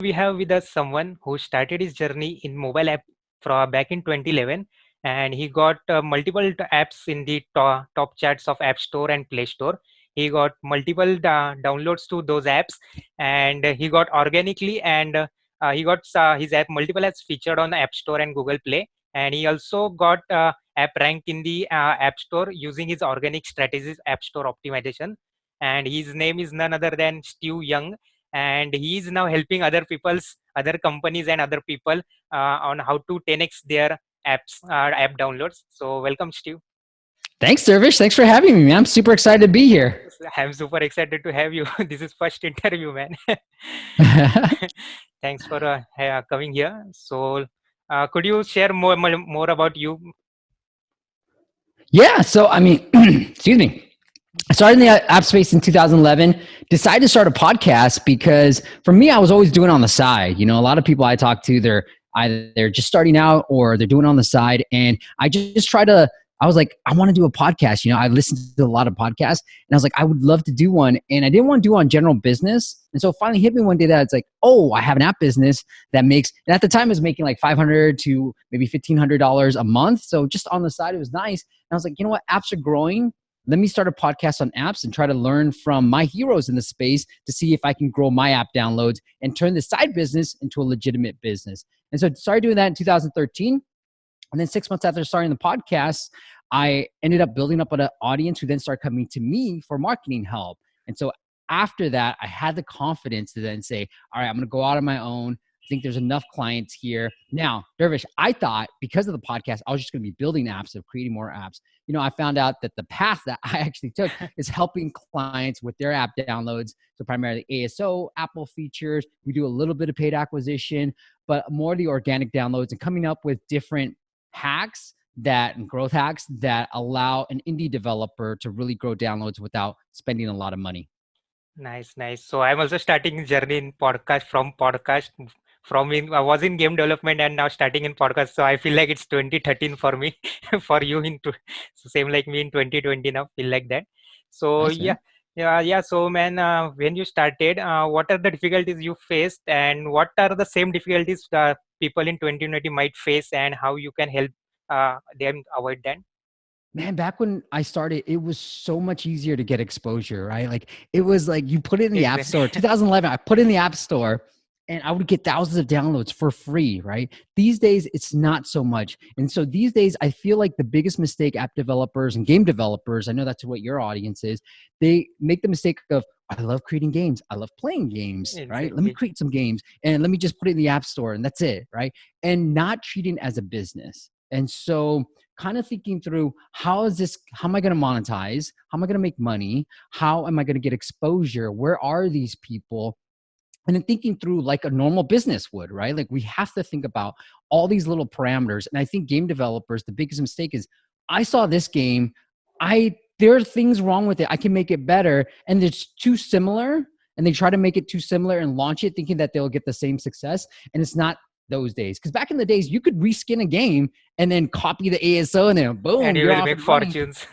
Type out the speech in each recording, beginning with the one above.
we have with us someone who started his journey in mobile app from back in 2011, and he got multiple apps in the top charts of App Store and Play Store. He got multiple downloads to those apps, and he got organically, and he got his app multiple apps featured on App Store and Google Play, and he also got app ranked in the App Store using his organic strategies, App Store optimization. And his name is none other than Steve Young, and he is now helping other companies and other people on how to 10x their app downloads. So welcome, Steve. Thanks, Dervish. Thanks for having me, man. I'm super excited to be here. I'm super excited to have you. This is first interview, man. Thanks for coming here. So could you share more about you? Yeah. So, excuse me. I started in the app space in 2011, decided to start a podcast because for me, I was always doing it on the side. You know, a lot of people I talk to, they're either just starting out or they're doing it on the side. And I just I was like, I want to do a podcast. You know, I listened to a lot of podcasts and I was like, I would love to do one. And I didn't want to do on general business. And so it finally hit me one day that it's like, oh, I have an app business that makes, and at the time it was making like $500 to maybe $1,500 a month. So just on the side, it was nice. And I was like, you know what? Apps are growing. Let me start a podcast on apps and try to learn from my heroes in the space to see if I can grow my app downloads and turn this side business into a legitimate business. And so I started doing that in 2013. And then 6 months after starting the podcast, I ended up building up an audience who then started coming to me for marketing help. And so after that, I had the confidence to then say, all right, I'm going to go out on my own. I think there's enough clients here. Now, Dervish, I thought because of the podcast, I was just going to be building apps, of creating more apps. You know, I found out that the path that I actually took is helping clients with their app downloads. So primarily ASO, Apple features. We do a little bit of paid acquisition, but more the organic downloads and coming up with different hacks and growth hacks that allow an indie developer to really grow downloads without spending a lot of money. Nice, nice. So I'm also starting journey in podcast. I was in game development and now starting in podcast. So I feel like it's 2013 for me, for you so same like me in 2020 now. Feel like that. So Nice, man. yeah. So man, when you started, what are the difficulties you faced, and what are the same difficulties people in 2020 might face, and how you can help them avoid that? Man, back when I started, it was so much easier to get exposure, right? Like it was like you put it in the app Exactly. store. 2011, I put it in the app store and I would get thousands of downloads for free, right? These days, it's not so much. And so these days, I feel like the biggest mistake app developers and game developers, I know that's what your audience is, they make the mistake of, I love creating games. I love playing games, right? Let me Exactly. create some games and let me just put it in the app store and that's it, right? And not treating it as a business. And so kind of thinking through how am I going to monetize? How am I going to make money? How am I going to get exposure? Where are these people? And then thinking through like a normal business would, right? Like we have to think about all these little parameters. And I think game developers, the biggest mistake is I saw this game. There are things wrong with it. I can make it better. And it's too similar. And they try to make it too similar and launch it thinking that they'll get the same success. And it's not those days. Because back in the days, you could reskin a game and then copy the ASO and then And boom, you you're will off make and running. fortunes.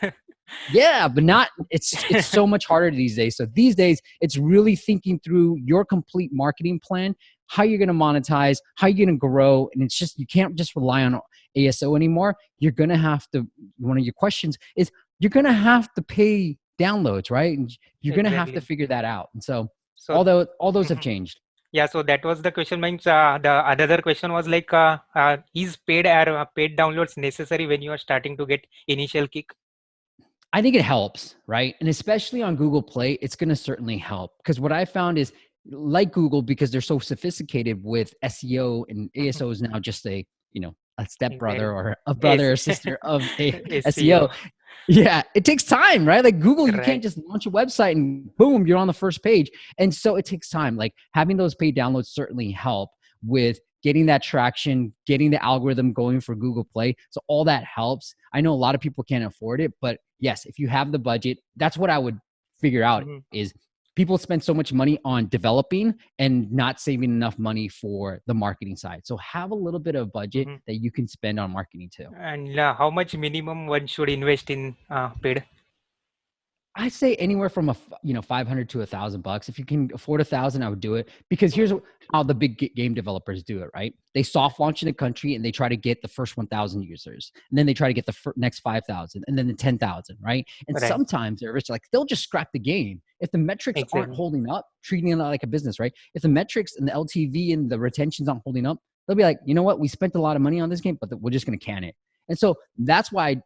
Yeah, but not it's so much harder these days. So these days it's really thinking through your complete marketing plan, how you're going to monetize, how you're going to grow, and it's just you can't just rely on ASO anymore. You're going to have to one of your questions is you're going to have to pay downloads, right? And you're going to have to Exactly. figure that out. And so So all those have changed. yeah, so that was the question. Means the other question was like, is paid downloads necessary when you are starting to get initial kick? I think it helps, right? And especially on Google Play, it's going to certainly help because what I found is like Google, because they're so sophisticated with SEO and ASO is now just a stepbrother Exactly. or a Yes. brother or sister of a SEO. SEO. Yeah, it takes time, right? Like Google, you can't Right. just launch a website and boom, you're on the first page. And so it takes time. Like having those paid downloads certainly help with getting that traction, getting the algorithm going for Google Play. So all that helps. I know a lot of people can't afford it, but yes, if you have the budget, that's what I would figure out Mhm. is people spend so much money on developing and not saving enough money for the marketing side. So have a little bit of budget Mhm. that you can spend on marketing too. And how much minimum one should invest in paid? I say anywhere from 500 to $1,000. If you can afford 1,000, I would do it, because here's how the big game developers do it, right? They soft launch in the country and they try to get the first 1,000 users, and then they try to get the next 5,000, and then the 10,000, right? And Right. sometimes they're rich, like they'll just scrap the game if the metrics aren't Exactly. holding up, treating it like a business, right? If the metrics and the LTV and the retentions aren't holding up, they'll be like, you know what, we spent a lot of money on this game, but we're just going to can it. And so that's why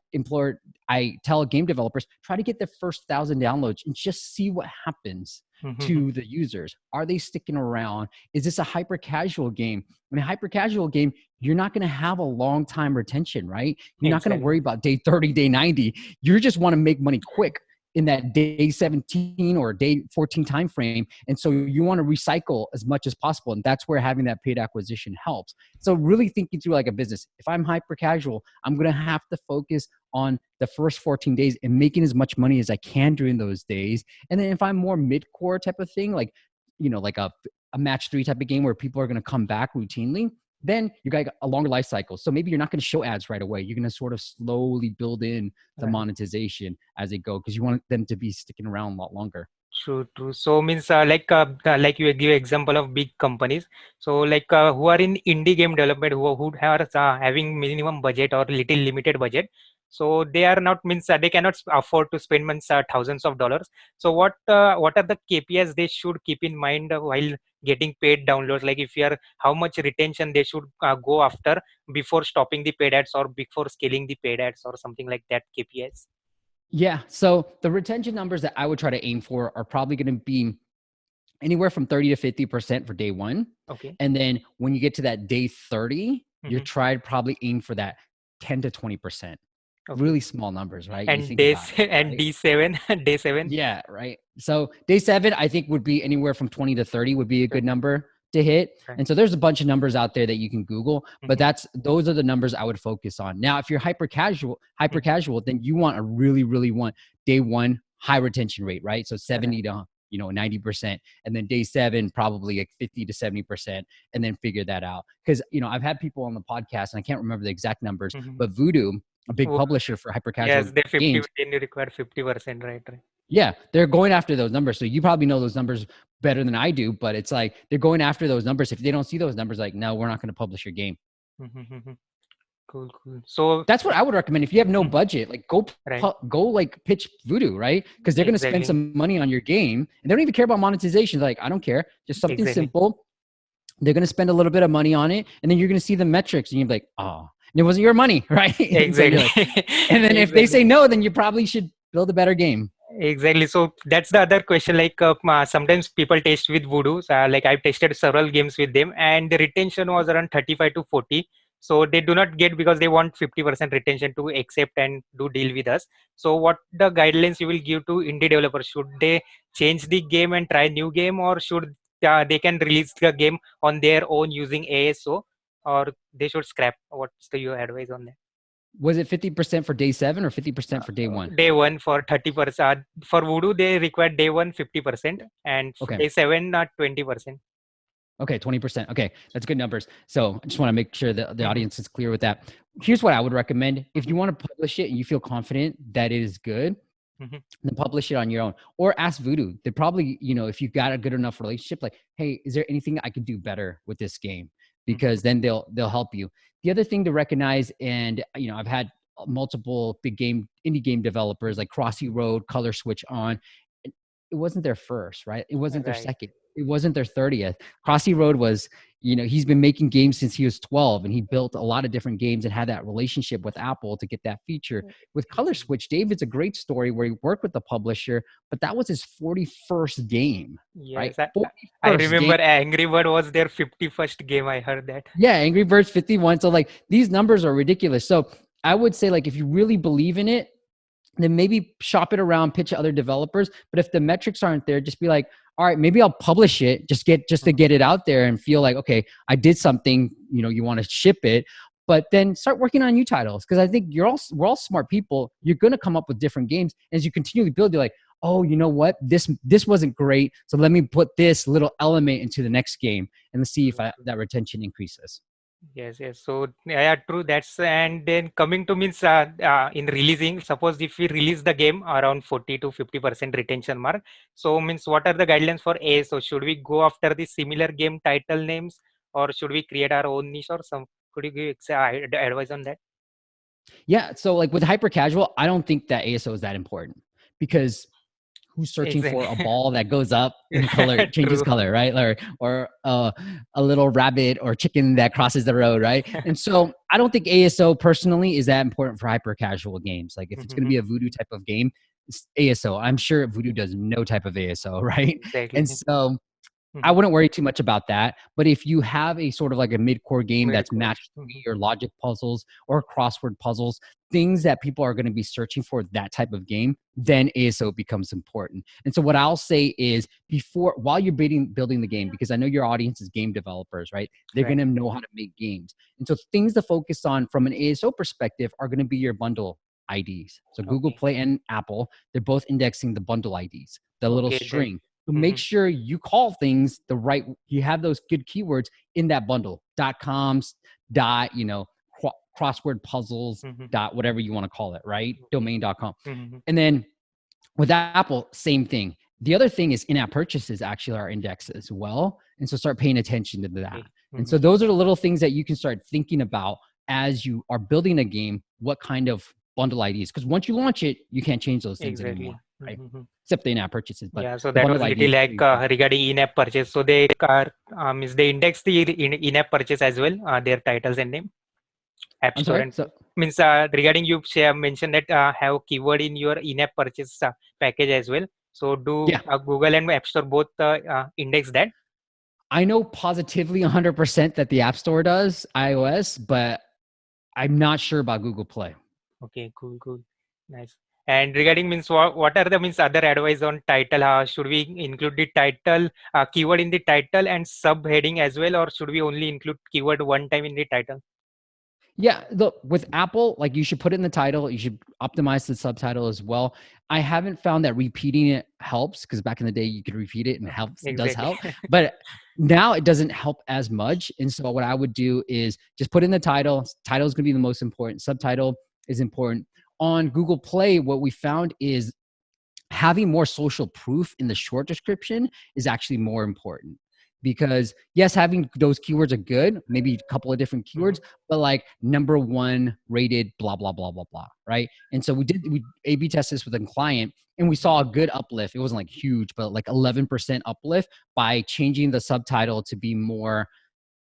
I tell game developers, try to get their first 1,000 downloads and just see what happens to the users. Are they sticking around? Is this a hyper casual game? In a hyper casual game, you're not going to have a long time retention, right? You're not going to Exactly. worry about day 30, day 90. You just want to make money quick in that day 17 or day 14 time frame. And so you want to recycle as much as possible. And that's where having that paid acquisition helps. So really thinking through like a business. If I'm hyper casual, I'm going to have to focus on the first 14 days and making as much money as I can during those days. And then if I'm more mid-core type of thing, like, like a match 3 type of game where people are going to come back routinely, then you got a longer life cycle. So maybe you're not going to show ads right away. You're going to sort of slowly build in the Right. monetization as they go, because you want them to be sticking around a lot longer. True, true. So means like you give example of big companies. So who are in indie game development, who are having minimum budget or little limited budget. So they are not means they cannot afford to spend means thousands of dollars. So what are the KPIs they should keep in mind while getting paid downloads? Like if you are how much retention they should go after before stopping the paid ads or before scaling the paid ads or something like that KPIs. Yeah. So the retention numbers that I would try to aim for are probably going to be anywhere from 30 to 50% for day one. Okay. And then when you get to that day 30, you're Hmm. trying probably aim for that 10 to 20%. Okay. Really small numbers, right? You And think about it, and right? D7, day 7. Yeah, right. So day 7, I think would be anywhere from 20 to 30 would be a good 30. number to hit. Right. And so there's a bunch of numbers out there that you can Google, but Mhm, those are the numbers I would focus on. Now, if you're hyper mhm. casual, then you want to really want day 1 high retention rate, right? So Right. 70 to 90%, and then day 7 probably like 50 to 70%, and then figure that out. Because I've had people on the podcast and I can't remember the exact numbers, Mhm. but Voodoo, a big Wo- publisher for hyper casual Yes, they 50, games, then you require 50%, right? Right. yeah, they're going after those numbers. So you probably know those numbers better than I do, but it's like they're going after those numbers. If they don't see those numbers, like, no, we're not going to publish your game. Mhm, mhm. Cool, cool. So, That's what I would recommend. If you have no mhm, budget, like right, go like pitch Voodoo, right? Because they're going to spend exactly, some money on your game, and they don't even care about monetization. They're like, I don't care, just something exactly, simple. They're going to spend a little bit of money on it, and then you're going to see the metrics, and you're like, oh, and it wasn't your money, right? And so you're exactly, like, and then if they exactly. say no, then you probably should build a better game. Exactly. So that's the other question. Sometimes people test with Voodoo. Like I've tested several games with them, and the retention was around 35 to 40. So they do not get because they want 50% retention to accept and do deal with us. So what the guidelines you will give to indie developers? Should they change the game and try new game, or should they can release the game on their own using ASO, or they should scrap? What's your advice on that? Was it 50% for day 7 or 50% for day 1? Day one for 30%. For Voodoo, they require day one 50% and Okay. day 7 20%. Okay, 20%. Okay, that's good numbers. So I just want to make sure that the Mhm, audience is clear with that. Here's what I would recommend. If mhm, you want to publish it and you feel confident that it is good, mhm, then publish it on your own, or ask Voodoo. They probably, if you've got a good enough relationship, like, hey, is there anything I could do better with this game? mhm. Because then they'll help you. The other thing to recognize, and I've had multiple indie game developers like Crossy Road, Color Switch on. It wasn't their first, right? It wasn't their Right. second. It wasn't their 30th. Crossy Road was, he's been making games since he was 12, and he built a lot of different games and had that relationship with Apple to get that feature. With Color Switch, David's a great story where he worked with the publisher, but that was his 41st game, right? Yes, I 41st game. remember Angry Bird was their 51st game. I heard that. Yeah, Angry Birds 51. So like these numbers are ridiculous. So I would say like if you really believe in it, then maybe shop it around, pitch to other developers. But if the metrics aren't there, just be like, all right, maybe I'll publish it, just to Mhm. get it out there and feel like, okay, I did something, you want to ship it. But then start working on new titles. Because I think we're all smart people. You're gonna come up with different games. As you continually build, you're like, oh, you know what? This wasn't great. So let me put this little element into the next game and let's see if that retention increases. Yes, yes. So yeah, true. That's and then coming to means in releasing. Suppose if we release the game around 40 to 50% retention mark. So means what are the guidelines for ASO? Should we go after the similar game title names, or should we create our own niche or some? Could you give advice on that? Yeah. So like with hyper casual, I don't think that ASO is that important because who's searching for a Exactly. ball that goes up and color changes True. color, right? Or a little rabbit or chicken that crosses the road, right? And so I don't think ASO personally is that important for hyper casual games. Like if it's going to be a voodoo type of game, it's ASO. I'm sure voodoo does no type of ASO, right? Exactly. And so I Mhm. wouldn't worry too much about that. But if you have a sort of like a mid-core game Very that's cool. matched your logic puzzles or crossword puzzles, things that people are going to be searching for that type of game, then ASO becomes important. And so what I'll say is while you're building the game, because I know your audience is game developers, right? They're going Right. to know how to make games. And so things to focus on from an ASO perspective are going to be your bundle IDs. So Google Okay. Play and Apple, they're both indexing the bundle IDs, the little Okay. That. string. So make sure you call things the right, you have those good keywords in that bundle. .coms, crossword puzzles, whatever you want to call it, right? Okay. Domain.com. Mhm. And then with Apple, same thing. The other thing is in-app purchases actually are indexed as well. And so start paying attention to that. Okay. And so those are the little things that you can start thinking about as you are building a game, what kind of bundle IDs. Because once you launch it, you can't change those things anymore, Exactly. right? Mhm. Except the in-app purchases. But Yeah, so the that bundle was ID little is pretty like important. regarding in-app purchase. So they are is they index the in-app purchase as well, their titles and name, App I'm Store sorry. and So means regarding you share mentioned that have keyword in your in-app purchase package as well. So do yeah, Google and App Store both index that? I know positively 100% that the App Store does Okay, iOS, but I'm not sure about Google Play. okay, cool, cool, nice. And regarding means what are the means other advice on title? Should we include the title keyword in the title and subheading as well, or should we only include keyword one time in the title? Yeah, look, with Apple, like you should put it in the title. You should optimize the subtitle as well. I haven't found that repeating it helps because back in the day you could repeat it and helps. It does Exactly. help, but now it doesn't help as much. And so what I would do is just put in the title. Title is going to be the most important. Subtitle is important. On Google Play, what we found is having more social proof in the short description is actually more important because yes, having those keywords are good, maybe a couple of different Mhm. keywords, but like number one rated blah blah blah blah blah, right? And so we A/B tested this with a client and we saw a good uplift. It wasn't like huge, but like 11% uplift by changing the subtitle to be more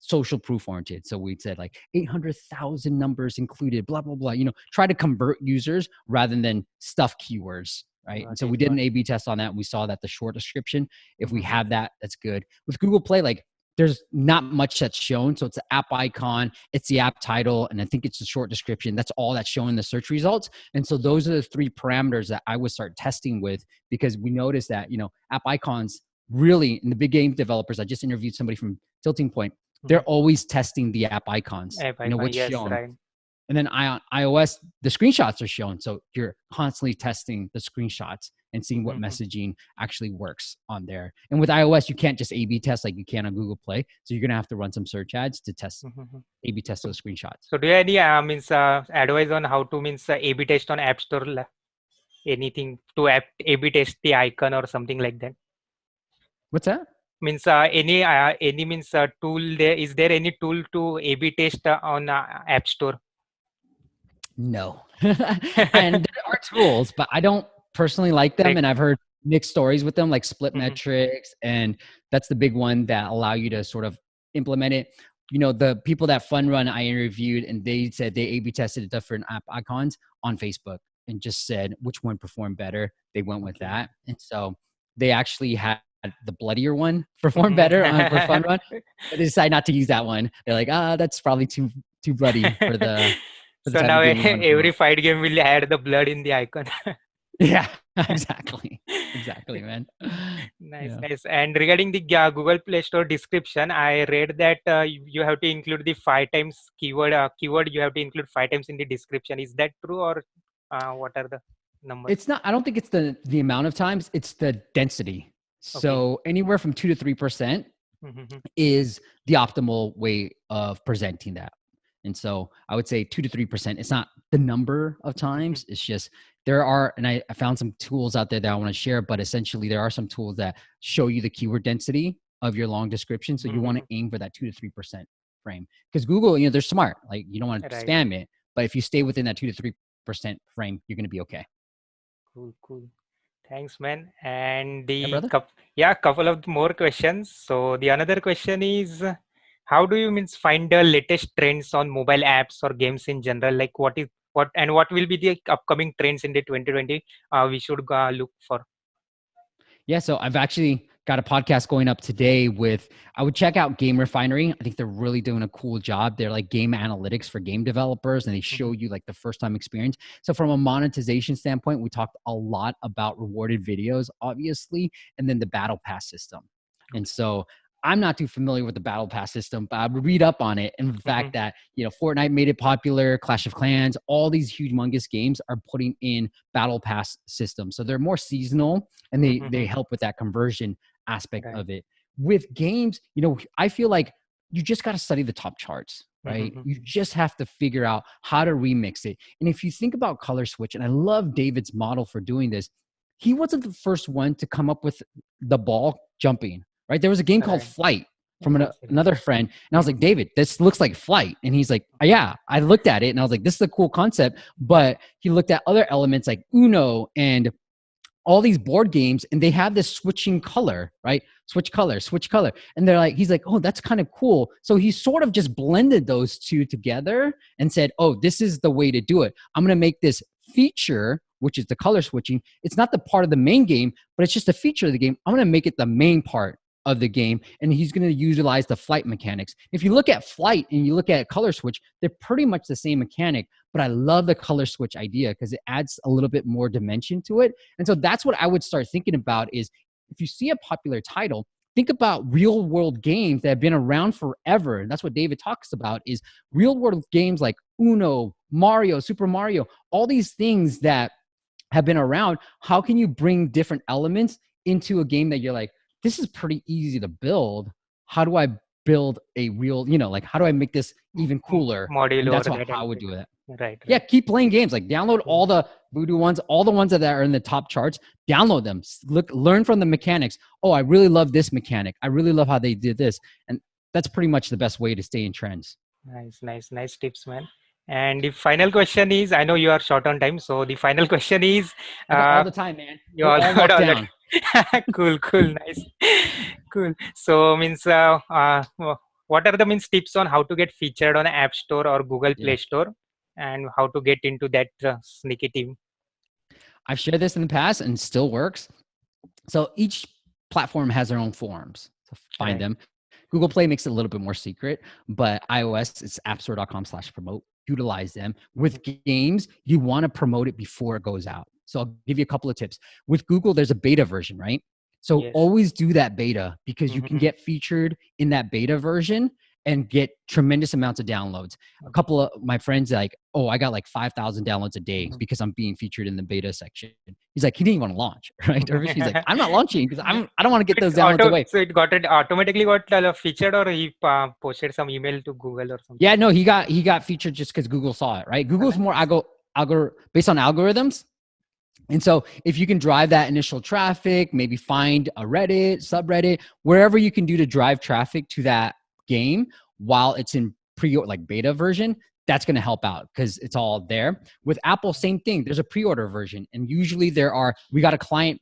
social proof oriented. So we said like 800,000 numbers included, blah, blah, blah, try to convert users rather than stuff keywords. Right. And Got so it. we did Got an it. A B test on that. And we saw that the short description, if we Mhm. have that, that's good. With Google Play, like there's not much that's shown. So it's the app icon, it's the app title, and I think it's the short description. That's all that's showing the search results. And so those are the three parameters that I would start testing with because we noticed that, app icons really in the big game developers. I just interviewed somebody from Tilting Point, they're Mhm. always testing the app icons, App icon. what's Yes, shown. right. And then on iOS, the screenshots are shown. So you're constantly testing the screenshots and seeing what Mhm. messaging actually works on there. And with iOS, you can't just A B test like you can on Google Play. So you're going to have to run some search ads to Mhm. A B test So, those screenshots. so do you have any means advice on how to means A/B test on App Store? Anything to A/B test the icon or something like that? What's that? Means any means tool there is there any tool to A/B test on App Store? No. And there are tools, but I don't personally like them. Like, And I've heard mixed stories with them, like split mhm. metrics. And that's the big one that allow you to sort of implement it. The people that Fun Run I interviewed, and they said they A B tested different app icons on Facebook and just said which one performed better. They went with Okay. that. And so they actually had the bloodier one perform Mhm. better for Fun Run, but they decided not to use that one. They're like, that's probably too bloody for the So type now of game we want to every promote. fight game will add the blood in the icon. Yeah, exactly. Exactly, man. Nice, Yeah. nice. And regarding the Google Play Store description, I read that you have to include the five times keyword. Keyword you have to include five times in the description. Is that true, or what are the numbers? It's not, I don't think it's the amount of times, it's the density. Okay. So anywhere from 2 to 3%. Mhm. is the optimal way of presenting that. And so I would say 2 to 3%. It's not the number of Mhm. times. It's just there are, and I found some tools out there that I want to share, but essentially there are some tools that show you the keyword density of your long description. So you want to Mhm. aim for that 2 to 3% frame. Because Google, they're smart. Like you don't want to Right. spam it, but if you stay within that 2 to 3% frame, you're going to be okay. Cool. Cool. Thanks, man. And Yeah, brother. yeah, couple of more questions. So the another question is, how do you means find the latest trends on mobile apps or games in general? Like what will be the upcoming trends in the 2020? We should look for. Yeah, so I've actually got a podcast going up today with, I would check out Game Refinery. I think they're really doing a cool job. They're like game analytics for game developers and they show Mhm. you like the first time experience. So from a monetization standpoint, we talked a lot about rewarded videos, obviously, and then the battle pass system. And Okay. so I'm not too familiar with the battle pass system, but I would read up on it and the fact Mhm. that, Fortnite made it popular, Clash of Clans, all these humongous games are putting in battle pass systems. So they're more seasonal and they Mhm. help with that conversion aspect Right. of it. With games, I feel like you just got to study the top charts, right? Mhm. You just have to figure out how to remix it. And if you think about color switch, and I love David's model for doing this, he wasn't the first one to come up with the ball jumping, right? There was a game called Right. Flight from Exactly. another friend, and I was like, Mhm. David, this looks like Flight, and he's like, Mhm. yeah. I looked at it and I was like, this is a cool concept, but he looked at other elements like Uno and all these board games and they have this switching color, right? Switch color, switch color. And he's like, oh, that's kind of cool. So he sort of just blended those two together and said, oh, this is the way to do it. I'm going to make this feature, which is the color switching. It's not the part of the main game, but it's just a feature of the game. I'm going to make it the main part of the game. And he's going to utilize the flight mechanics. If you look at flight and you look at color switch, they're pretty much the same mechanic, but I love the color switch idea because it adds a little bit more dimension to it. And so that's what I would start thinking about is if you see a popular title, think about real world games that have been around forever. And that's what David talks about is real world games like Uno, Mario, Super Mario, all these things that have been around. How can you bring different elements into a game that you're like, this is pretty easy to build? How do I build a real, like, how do I make this even cooler? Module And over that's how that I and would pick. do it. Right. Yeah, Right. keep playing games. Like download Cool. all the voodoo ones, all the ones that are in the top charts. Download them. Look, learn from the mechanics. Oh, I really love this mechanic. I really love how they did this, and that's pretty much the best way to stay in trends. Nice tips, man. And the final question is, I know you are short on time, so the final question is, I got all uh, the time, man. you We're all all got locked all that. down. Cool, nice, cool. So means, what are the means tips on how to get featured on App Store or Google Yeah, Play Store, and how to get into that sneaky team? I've shared this in the past and it still works. So each platform has their own forums. So find Right. them. Google Play makes it a little bit more secret, but iOS, it's appstore.com/promote. Utilize them. Mhm. With games, you want to promote it before it goes out. So I'll give you a couple of tips. With Google, there's a beta version, right? So Yes. always do that beta because you can Mhm. get featured in that beta version and get tremendous amounts of downloads. A Okay. couple of my friends like, oh, I got like 5,000 downloads a day Mhm. because I'm being featured in the beta section. He's like, he didn't even want to launch, right? Dervish, he's like, I'm not launching because I don't want to get those downloads away. So it got it automatically got featured, or he posted some email to Google or something. Yeah, no, he got featured just because Google saw it, right? Google's more Nice. based on algorithms. And so if you can drive that initial traffic, maybe find a Reddit, subreddit, wherever you can do to drive traffic to that game while it's in like beta version, that's going to help out because it's all there. With Apple, same thing. There's a pre-order version, and usually we got a client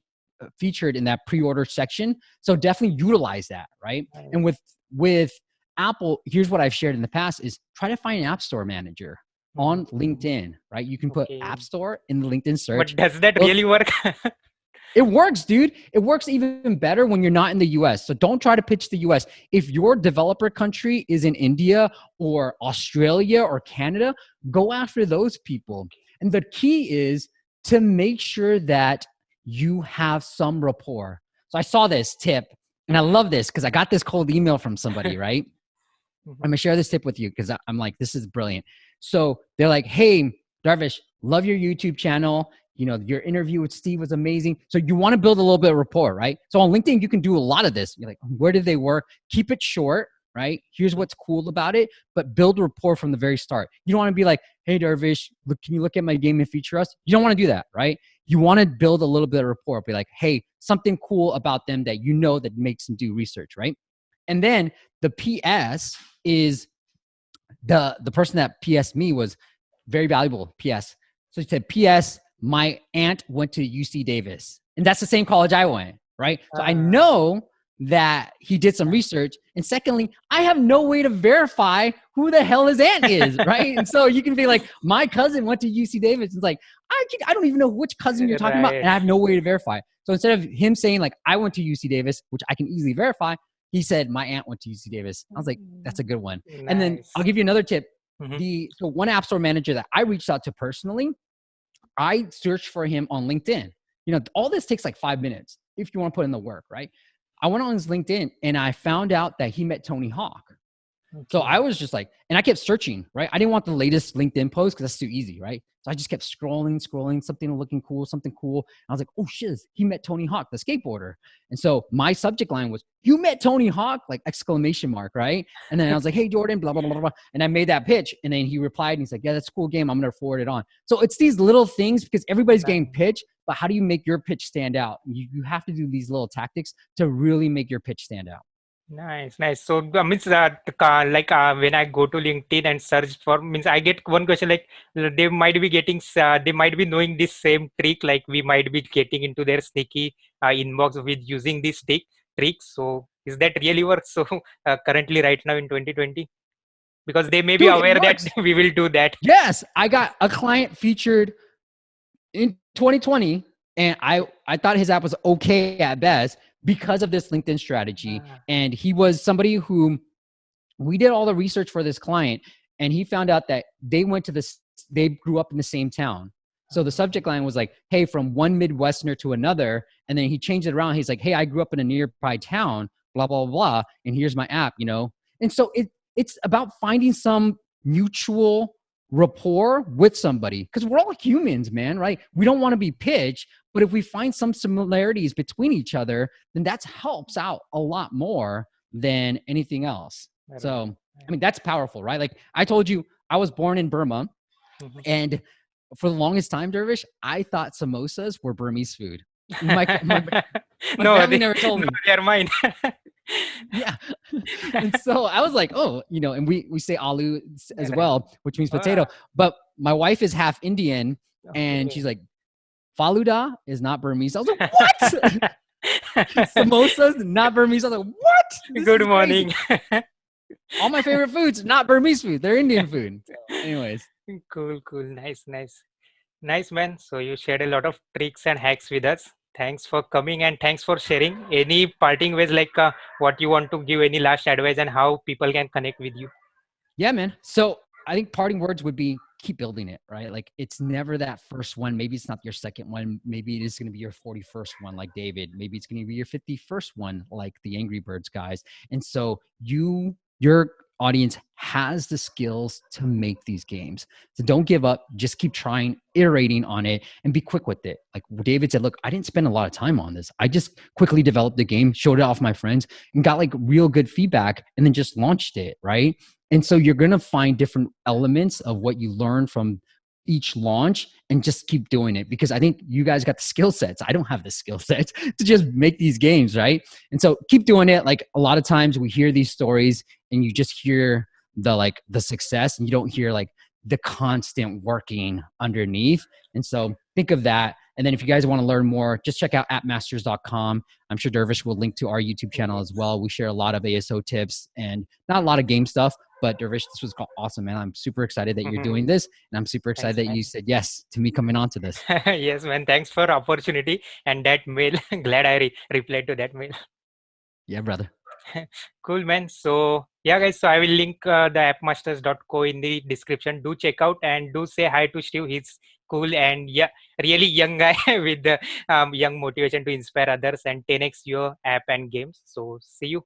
featured in that pre-order section. So definitely utilize that, right? And Nice. with Apple, here's what I've shared in the past is try to find an app store manager Mhm. on LinkedIn, right? You can put Okay. App Store in the LinkedIn But search. does that Look, really work? it works, dude. It works even better when you're not in the US. So don't try to pitch the US. If your developer country is in India or Australia or Canada, go after those people. And the key is to make sure that you have some rapport. So I saw this tip and I love this because I got this cold email from somebody, right? I'm Mhm. gonna share this tip with you because I'm like, this is brilliant. So they're like, hey, Darvish, love your YouTube channel. Your interview with Steve was amazing. So you want to build a little bit of rapport, right? So on LinkedIn, you can do a lot of this. You're like, where did they work? Keep it short, right? Here's what's cool about it, but build rapport from the very start. You don't want to be like, hey, Darvish, look, can you look at my game and feature us? You don't want to do that, right? You want to build a little bit of rapport. Be like, hey, something cool about them that that makes them do research, right? And then the PS is the person that PS me was very valuable. PS. So he said, PS, my aunt went to UC Davis. And that's the same college I went, right? So I know that he did some research. And secondly, I have no way to verify who the hell his aunt is, right? And so you can be like, my cousin went to UC Davis. It's like, I don't even know which cousin you're talking about, and I have no way to verify. So instead of him saying like, I went to UC Davis, which I can easily verify, he said, my aunt went to UC Davis. I was like, that's a good one. Nice. And then I'll give you another tip. So one app store manager that I reached out to personally, I searched for him on LinkedIn. All this takes like 5 minutes if you want to put in the work, right? I went on his LinkedIn and I found out that he met Tony Hawk. Okay. So I was just like, and I kept searching, right? I didn't want the latest LinkedIn post because that's too easy, right? So I just kept scrolling, something looking cool, something cool. I was like, oh shit, he met Tony Hawk, the skateboarder. And so my subject line was, you met Tony Hawk, like exclamation mark, right? And then I was like, hey, Jordan, blah, blah, blah, blah. And I made that pitch. And then he replied and he's like, yeah, that's a cool game. I'm going to forward it on. So it's these little things because everybody's getting pitch, but how do you make your pitch stand out? You have to do these little tactics to really make your pitch stand out. Nice. So means when I go to LinkedIn and search for, means I get one question like they might be knowing this same trick, like we might be getting into their sneaky inbox with using this trick. So is that really works? So currently right now in 2020, because they may be aware that we will do that. Yes, I got a client featured in 2020, and I thought his app was okay at best because of this LinkedIn strategy. And he was somebody who we did all the research for this client, and he found out that they grew up in the same town. So the subject line was like, hey, from one Midwesterner to another. And then he changed it around. He's like, hey, I grew up in a nearby town, blah, blah, blah. And here's my app, And so it's about finding some mutual rapport with somebody, because we're all humans, man, right? We don't want to be pitched, but if we find some similarities between each other, then that helps out a lot more than anything else. So, I mean, that's powerful, right? Like I told you, I was born in Burma, and for the longest time, Dervish, I thought samosas were Burmese food. My family never told me. They're mine. Yeah. And so I was like, oh, and we say aloo as well, which means potato. But my wife is half Indian, and she's like, Faluda is not Burmese. I was like, what? Samosas, not Burmese. I was like, what? Good morning. All my favorite foods, not Burmese food. They're Indian food. So anyways. Cool. Nice, man. So you shared a lot of tricks and hacks with us. Thanks for coming and thanks for sharing. Any parting ways, like what you want to give, any last advice and how people can connect with you? Yeah, man. So I think parting words would be keep building it, right? Like it's never that first one. Maybe it's not your second one. Maybe it is going to be your 41st one like David. Maybe it's going to be your 51st one like the Angry Birds guys. And so your audience has the skills to make these games. So don't give up. Just keep trying, iterating on it, and be quick with it. Like David said, look, I didn't spend a lot of time on this. I just quickly developed the game, showed it off my friends, and got like real good feedback, and then just launched it, right? And so you're going to find different elements of what you learn from each launch and just keep doing it, because I think you guys got the skill sets. I don't have the skill sets to just make these games, right? And so keep doing it. Like a lot of times we hear these stories and you just hear the success, and you don't hear like the constant working underneath. And so think of that. And then if you guys want to learn more, just check out appmasters.com. I'm sure Dervish will link to our YouTube channel as well. We share a lot of ASO tips and not a lot of game stuff, but Dervish, this was awesome, man. I'm super excited that you're doing this, and I'm super excited that you said yes to me coming on to this. Yes, man. Thanks for opportunity and that mail. Glad I replied to that mail. Yeah, brother. Cool, man. So yeah, guys, so I will link the appmasters.co in the description. Do check out and do say hi to Steve. He's cool and yeah, really young guy with the young motivation to inspire others and 10x your app and games. So see you.